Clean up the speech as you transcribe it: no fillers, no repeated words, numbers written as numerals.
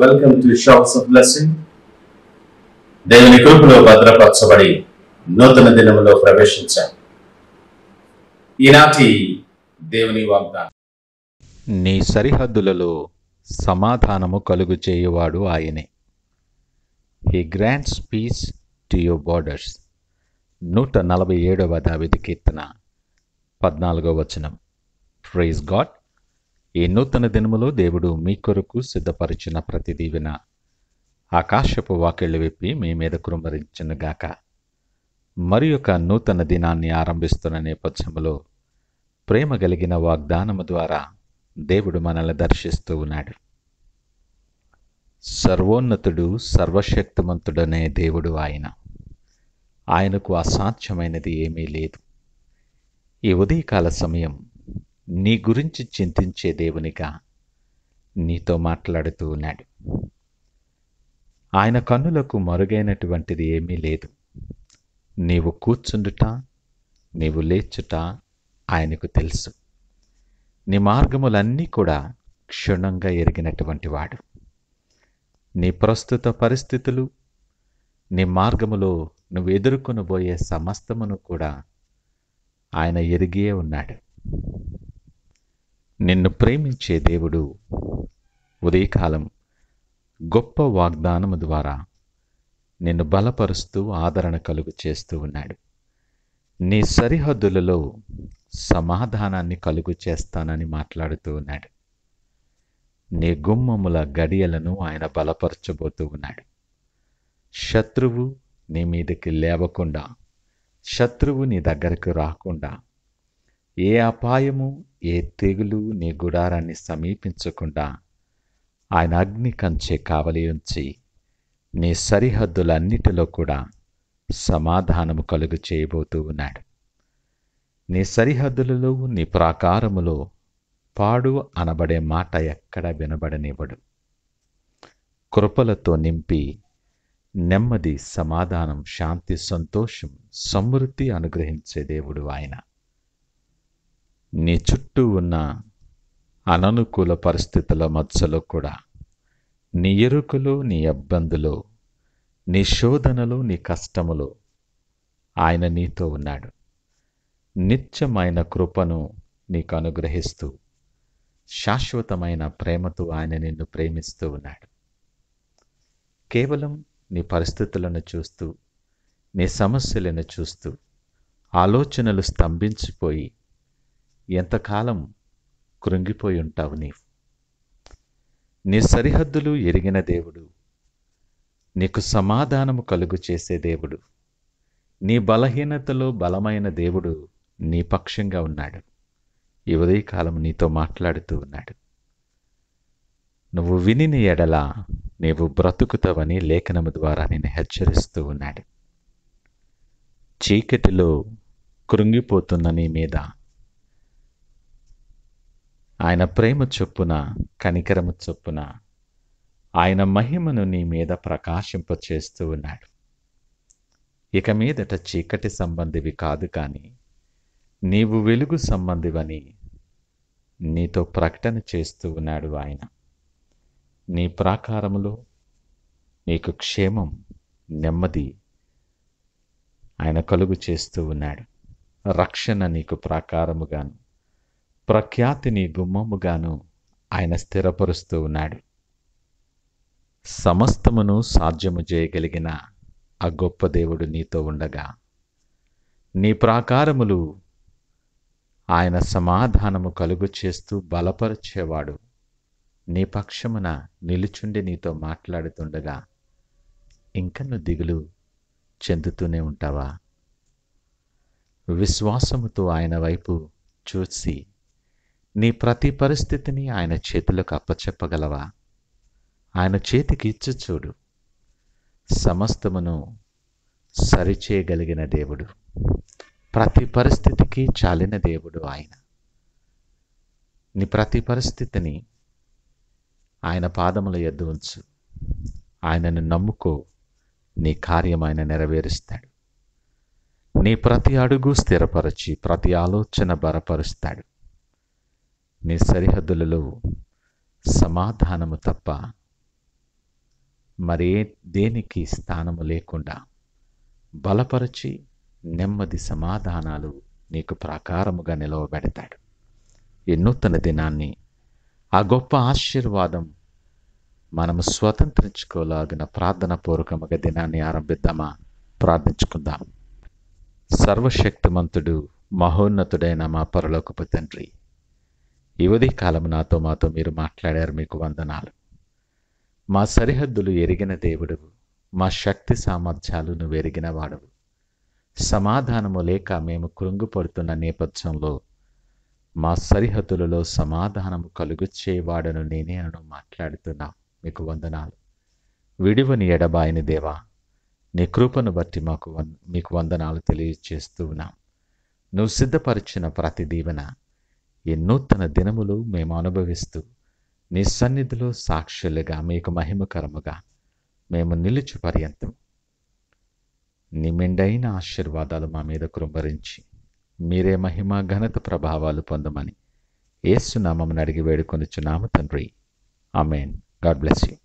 Welcome to shops of blessing. దేవుని కృపలో భద్రపరచబడి నూతన దినములో ప్రవేశించాం. ఈనాటి దేవుని వాగ్దానం, నీ సరిహద్దులలో సమాధానము కలుగు చేయువాడు ఆయనే. He grants peace to your borders. 147వ దావీదు కీర్తన 14వ వచనం. Praise God. ఈ నూతన దినములో దేవుడు మీ కొరకు సిద్ధపరిచిన ప్రతి దీవెన ఆకాశపు వాకిళ్లు విప్పి మీ మీద కృమ్మరించునుగాక. మరి ఒక నూతన దినాన్ని ఆరంభిస్తున్న నేపథ్యములో ప్రేమ కలిగిన వాగ్దానము ద్వారా దేవుడు మనల్ని దర్శిస్తూ ఉన్నాడు. సర్వోన్నతుడు, సర్వశక్తిమంతుడనే దేవుడు ఆయన. ఆయనకు అసాధ్యమైనది ఏమీ లేదు. ఈ ఉదయకాల సమయం నీ గురించి చింతించే దేవునిగా నీతో మాట్లాడుతూ ఉన్నాడు. ఆయన కన్నులకు మరుగైనటువంటిది ఏమీ లేదు. నీవు కూర్చుండుట, నీవు లేచుట ఆయనకు తెలుసు. నీ మార్గములన్నీ కూడా క్షుణ్ణంగా ఎరిగినటువంటి వాడు. నీ ప్రస్తుత పరిస్థితులు, నీ మార్గములో నువ్వు ఎదుర్కొనబోయే సమస్తమును కూడా ఆయన ఎరిగే ఉన్నాడు. నిన్ను ప్రేమించే దేవుడు ఉదయకాలం గొప్ప వాగ్దానము ద్వారా నిన్ను బలపరుస్తూ ఆదరణ కలుగు చేస్తూ ఉన్నాడు. నీ సరిహద్దులలో సమాధానాన్ని కలుగు చేస్తానని మాట్లాడుతూ ఉన్నాడు. నీ గుమ్మముల గడియలను ఆయన బలపరచబోతూ ఉన్నాడు. శత్రువు నీ మీదకి లేవకుండా, శత్రువు నీ దగ్గరకు రాకుండా, ఏ అపాయము, ఏ తెగులు నీ గుడారాన్ని సమీపించకుండా ఆయన అగ్ని కంచె కావలి ఉంచి నీ సరిహద్దులన్నిటిలో కూడా సమాధానము కలుగు చేయబోతూ ఉన్నాడు. నీ సరిహద్దులలో, నీ ప్రాకారములో పాడు అనబడే మాట ఎక్కడ వినబడనివ్వడు. కృపలతో నింపి నెమ్మది, సమాధానం, శాంతి, సంతోషం, సమృద్ధి అనుగ్రహించే దేవుడు ఆయన. నీ చుట్టూ ఉన్న అననుకూల పరిస్థితుల మధ్యలో కూడా, నీ ఎరుకలో, నీ ఇబ్బందులో, నీ శోధనలో, నీ కష్టములో ఆయన నీతో ఉన్నాడు. నిత్యమైన కృపను నీకు అనుగ్రహిస్తూ, శాశ్వతమైన ప్రేమతో ఆయన నిన్ను ప్రేమిస్తూ ఉన్నాడు. కేవలం నీ పరిస్థితులను చూస్తూ, నీ సమస్యలను చూస్తూ ఆలోచనలు స్తంభించిపోయి ఎంతకాలం కృంగిపోయి ఉంటావు నీవు. నీ సరిహద్దులు ఎరిగిన దేవుడు, నీకు సమాధానము కలుగు చేసే దేవుడు, నీ బలహీనతలో బలమైన దేవుడు నీ పక్షంగా ఉన్నాడు. ఈ ఉదయకాలం నీతో మాట్లాడుతూ ఉన్నాడు. నువ్వు వినిన ఎడల నీవు బ్రతుకుతావని లేఖనము ద్వారా నిన్ను హెచ్చరిస్తూ ఉన్నాడు. చీకటిలో కృంగిపోతున్న నీ మీద ఆయన ప్రేమ చొప్పున, కనికరము చొప్పున ఆయన మహిమను నీ మీద ప్రకాశింపచేస్తూ ఉన్నాడు. ఇక మీదట చీకటి సంబంధివి కాదు, కానీ నీవు వెలుగు సంబంధివని నీతో ప్రకటన చేస్తూ ఉన్నాడు ఆయన. నీ ప్రాకారములో నీకు క్షేమం, నెమ్మది ఆయన కలుగు చేస్తూ ఉన్నాడు. రక్షణ నీకు ప్రాకారముగాను, ప్రఖ్యాతి నీ గుమ్మముగాను ఆయన స్థిరపరుస్తూ ఉన్నాడు. సమస్తమును సాధ్యము చేయగలిగిన ఆ గొప్ప దేవుడు నీతో ఉండగా, నీ ప్రాకారములు ఆయన సమాధానము కలుగు చేస్తూ బలపరిచేవాడు నీ పక్షమున నిలుచుండి నీతో మాట్లాడుతుండగా ఇంకను దిగులు చెందుతూనే ఉంటావా? విశ్వాసముతో ఆయన వైపు చూసి నీ ప్రతి పరిస్థితిని ఆయన చేతులకు అప్పచెప్పగలవా? ఆయన చేతికి ఇచ్చి చూడు. సమస్తమును సరిచేయగలిగిన దేవుడు, ప్రతి పరిస్థితికి చాలిన దేవుడు ఆయన. నీ ప్రతి పరిస్థితిని ఆయన పాదముల యొద్ద ఉంచు. ఆయనను నమ్ముకో, నీ కార్యం ఆయన నెరవేరుస్తాడు. నీ ప్రతి అడుగు స్థిరపరచి ప్రతి ఆలోచన బలపరుస్తాడు. నీ సరిహద్దులలో సమాధానము తప్ప మరే దేనికి స్థానము లేకుండా బలపరచి నెమ్మది సమాధానాలు నీకు ప్రాకారముగా నిలవబెడతాడు. ఈ నూతన దినాన్ని, ఆ గొప్ప ఆశీర్వాదం మనము స్వతంత్రించుకోలాగిన ప్రార్థనాపూర్వకముగా దినాన్ని ఆరంభిద్దామా? ప్రార్థించుకుందాం. సర్వశక్తిమంతుడు, మహోన్నతుడైన మా పరలోకపు తండ్రి, ఈ ఉదయకాలం మాతో మీరు మాట్లాడారు. మీకు వందనాలు. మా సరిహద్దులు ఎరిగిన దేవుడు, మా శక్తి సామర్థ్యాలు నువ్వు ఎరిగిన వాడవు. సమాధానము లేక మేము కృంగిపడుతున్న నేపథ్యంలో మా సరిహద్దులలో సమాధానము కలుగు చేయవాడను నేనే అని మాట్లాడుతున్నావు. మీకు వందనాలు. విడివని ఎడబాయని దేవా, నీ కృపను బట్టి మీకు వందనాలు తెలియజేస్తూ ఉన్నాం. నువ్వు సిద్ధపరిచిన ప్రతి దీవెన ఈ నూతన దినములు మేము అనుభవిస్తూ నీ సన్నిధిలో సాక్షులుగా మీకు మహిమకరముగా మేము నిలిచి పర్యంతం నీ మెండైన ఆశీర్వాదాలు మా మీద కృంభరించి మీరే మహిమ ఘనత ప్రభావాలు పొందమని యేసు నామమున అడిగి వేడుకొనుచున్నాము తండ్రి. ఆమేన్. God bless you.